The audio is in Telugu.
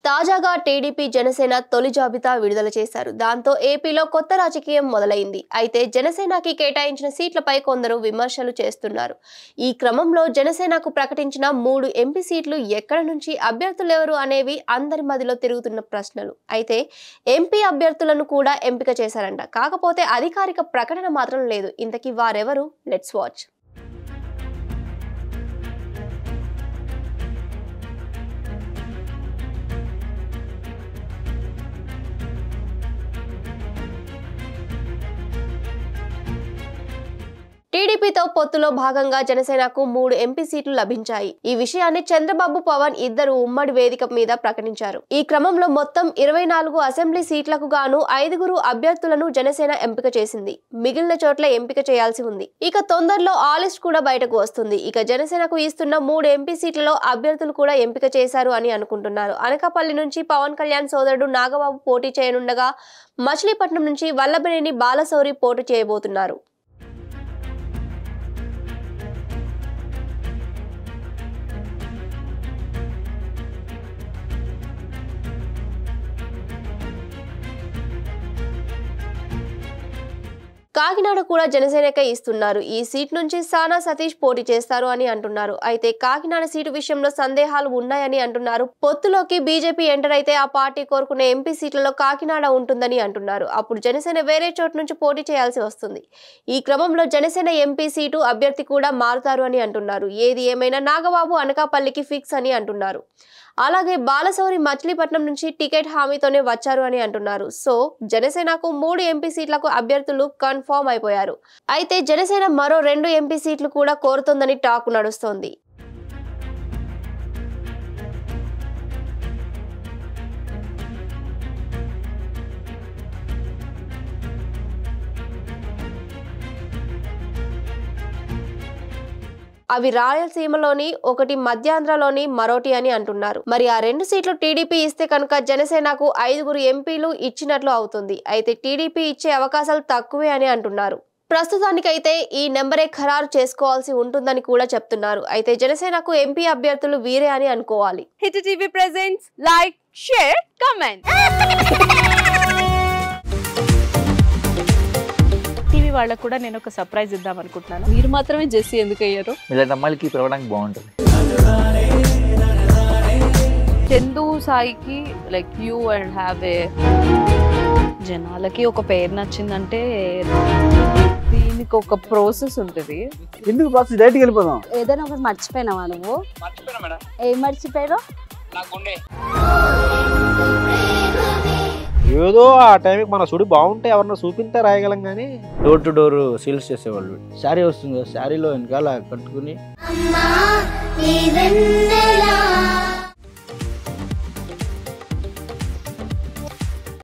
తాజాగా టీడీపీ జనసేన తొలి జాబితా విడుదల చేశారు. దాంతో ఏపీలో కొత్త రాజకీయం మొదలైంది. అయితే జనసేనకి కేటాయించిన సీట్లపై కొందరు విమర్శలు చేస్తున్నారు. ఈ క్రమంలో జనసేనకు ప్రకటించిన 3 ఎంపీ సీట్లు ఎక్కడ నుంచి అభ్యర్థులెవరు అనేవి అందరి మధ్యలో తిరుగుతున్న ప్రశ్నలు. అయితే ఎంపీ అభ్యర్థులను కూడా ఎంపిక చేశారంట. కాకపోతే అధికారిక ప్రకటన మాత్రం లేదు. ఇంతకీ వారెవరు? Let's watch. టీడీపీతో పొత్తులో భాగంగా జనసేనకు 3 ఎంపీ సీట్లు లభించాయి. ఈ విషయాన్ని చంద్రబాబు, పవన్ ఇద్దరు ఉమ్మడి వేదిక మీద ప్రకటించారు. ఈ క్రమంలో మొత్తం 24 అసెంబ్లీ సీట్లకు గాను 5 అభ్యర్థులను జనసేన ఎంపిక చేసింది. మిగిలిన చోట్ల ఎంపిక చేయాల్సి ఉంది. ఇక తొందరలో ఆ లిస్ట్ కూడా బయటకు వస్తుంది. ఇక జనసేనకు ఇస్తున్న 3 ఎంపీ సీట్లలో అభ్యర్థులు కూడా ఎంపిక చేశారు అని అనుకుంటున్నారు. అనకాపల్లి నుంచి పవన్ కళ్యాణ్ సోదరుడు నాగబాబు పోటీ చేయనుండగా మచిలీపట్నం నుంచి వల్లభనేని బాలశౌరి పోటీ చేయబోతున్నారు. కాకినాడ కూడా జనసేనకే ఇస్తున్నారు. ఈ సీట్ నుంచి సానా సతీష్ పోటీ చేస్తారు అని అంటున్నారు. అయితే కాకినాడ సీటు విషయంలో సందేహాలు ఉన్నాయని అంటున్నారు. పొత్తులోకి బీజేపీ ఎంటర్ అయితే ఆ పార్టీ కోరుకునే ఎంపీ సీట్లలో కాకినాడ ఉంటుందని అంటున్నారు. అప్పుడు జనసేన వేరే చోటు నుంచి పోటీ చేయాల్సి వస్తుంది. ఈ క్రమంలో జనసేన ఎంపీ సీటు అభ్యర్థి కూడా మారుతారు అని అంటున్నారు. ఏది ఏమైనా నాగబాబు అనకాపల్లికి ఫిక్స్ అని అంటున్నారు. అలాగే బాలశౌరి మచిలీపట్నం నుంచి టికెట్ హామీతోనే వచ్చారు అని అంటున్నారు. సో జనసేనకు 3 ఎంపీ సీట్లకు అభ్యర్థులు కన్ఫర్మ్ అయిపోయారు. అయితే జనసేన మరో 2 ఎంపీ సీట్లు కూడా కోరుతోందని టాక్ నడుస్తోంది. అవి రాయలసీమలోని ఒకటి, మధ్యాంధ్రలోని మరోటి అని అంటున్నారు. మరి ఆ 2 సీట్లు టీడీపీ ఇస్తే కనుక జనసేనకు 5 ఎంపీలు ఇచ్చినట్లు అవుతుంది. అయితే టీడీపీ ఇచ్చే అవకాశాలు తక్కువే అని అంటున్నారు. ప్రస్తుతానికైతే ఈ నెంబరే ఖరారు చేసుకోవాల్సి ఉంటుందని కూడా చెప్తున్నారు. అయితే జనసేనకు ఎంపీ అభ్యర్థులు వీరే అని అనుకోవాలి. Hit TV presents like, share, comment. TV వాళ్ళకు కూడా నేను ఒక సర్ప్రైజ్ ఇద్దాం అనుకుంటున్నాను. మీరు మాత్రమే జెస్సీ ఎందుకు అయ్యారు? ఇలాంటి అమ్మాయిలకి పిలవడానికి బాగుంటుంది. చందు సాయికి like you and have a జనాలకి ఒక పేరు నచ్చిందంటే దీనికి ఒక ప్రాసెస్ ఉంటుంది. ఎందుకు ప్రాసెస్? డైరెక్ట్‌గా వెళ్ళిపోదాం. ఏదైనా ఒకటి మర్చిపోయినావా నువ్వు? మర్చిపోయినా మేడం. ఏం మర్చిపోయావు? నా గుండె. ఏదో ఆ టైంకి మన సుడి బాగుంటే ఎవరన్నా చూపిస్తే రాయగలం కానీ డోర్ టు డోర్ సేల్స్ చేసేవాళ్ళు. శారీ వస్తుంది, శారీలో వెనకాల కట్టుకుని